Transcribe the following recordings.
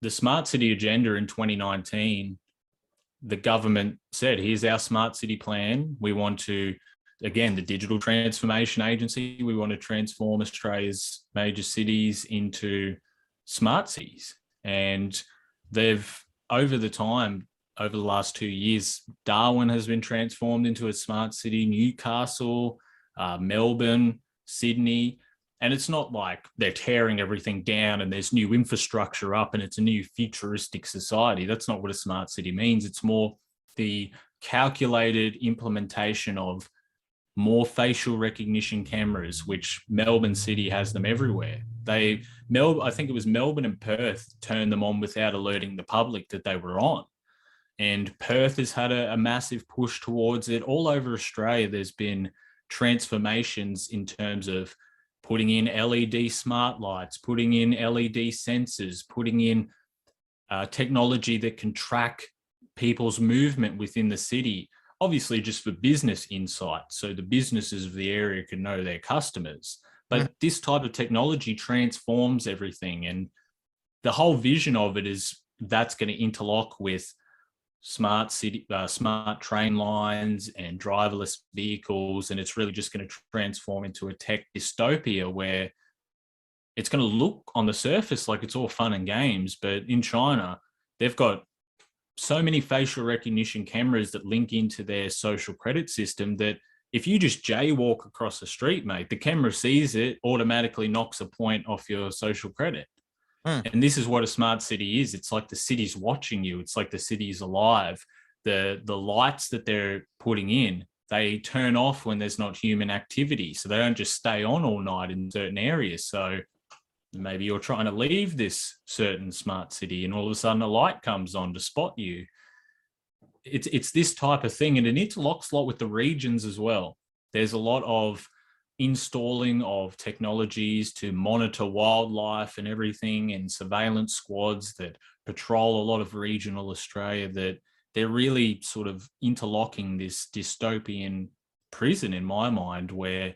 the smart city agenda in 2019, the government said, here's our smart city plan. We want to, again, the Digital Transformation Agency, we want to transform Australia's major cities into smart cities. And they've, over the last 2 years, Darwin has been transformed into a smart city, Newcastle, Melbourne, Sydney. And it's not like they're tearing everything down and there's new infrastructure up and it's a new futuristic society. That's not what a smart city means. It's more the calculated implementation of more facial recognition cameras, which Melbourne City has them everywhere. I think it was Melbourne and Perth turned them on without alerting the public that they were on. And Perth has had a massive push towards it. All over Australia, there's been transformations in terms of putting in LED smart lights, putting in LED sensors, putting in technology that can track people's movement within the city, obviously just for business insight. So the businesses of the area can know their customers. But this type of technology transforms everything. And the whole vision of it is that's going to interlock with smart train lines and driverless vehicles, and it's really just going to transform into a tech dystopia where it's going to look on the surface like it's all fun and games, but in China they've got so many facial recognition cameras that link into their social credit system that if you just jaywalk across the street, mate, the camera sees it, automatically knocks a point off your social credit. And this is what a smart city is. It's like the city's watching you. It's like the city's alive. The lights that they're putting in, they turn off when there's not human activity. So they don't just stay on all night in certain areas. So maybe you're trying to leave this certain smart city and all of a sudden a light comes on to spot you. It's this type of thing. And it interlocks a lot with the regions as well. There's a lot of installing of technologies to monitor wildlife and everything, and surveillance squads that patrol a lot of regional Australia, that they're really sort of interlocking this dystopian prison in my mind, where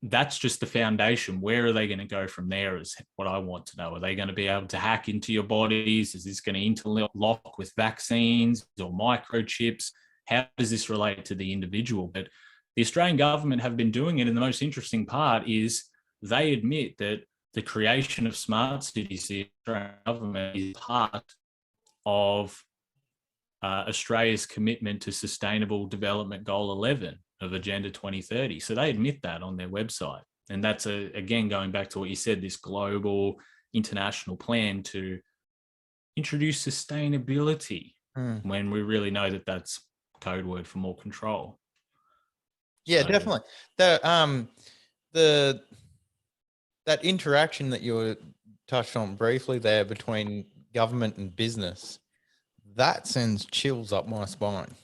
that's just the foundation. Where are they going to go from there is what I want to know. Are they going to be able to hack into your bodies? Is this going to interlock with vaccines or microchips? How does this relate to the individual? But the Australian government have been doing it, and the most interesting part is they admit that the creation of smart cities, the Australian government, is part of Australia's commitment to Sustainable Development Goal 11 of Agenda 2030. So they admit that on their website. And that's, again, going back to what you said, this global international plan to introduce sustainability when we really know that that's code word for more control. Yeah, so, definitely. That interaction that you touched on briefly there between government and business, that sends chills up my spine.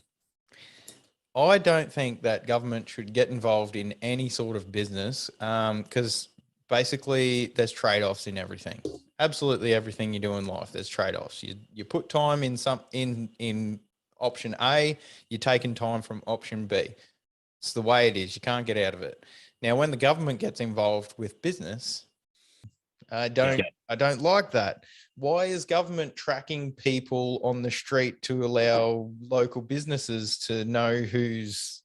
I don't think that government should get involved in any sort of business because basically there's trade-offs in everything. Absolutely everything you do in life, there's trade-offs. You put time in option A, you're taking time from option B. It's the way it is. You can't get out of it. Now, when the government gets involved with business, I don't like that. Why is government tracking people on the street to allow local businesses to know who's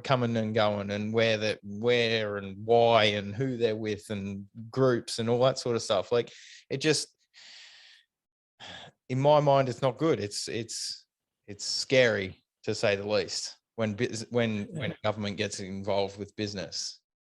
coming and going and where and why and who they're with and groups and all that sort of stuff? Like, it just, in my mind, it's not good. It's scary, to say the least, when government gets involved with business.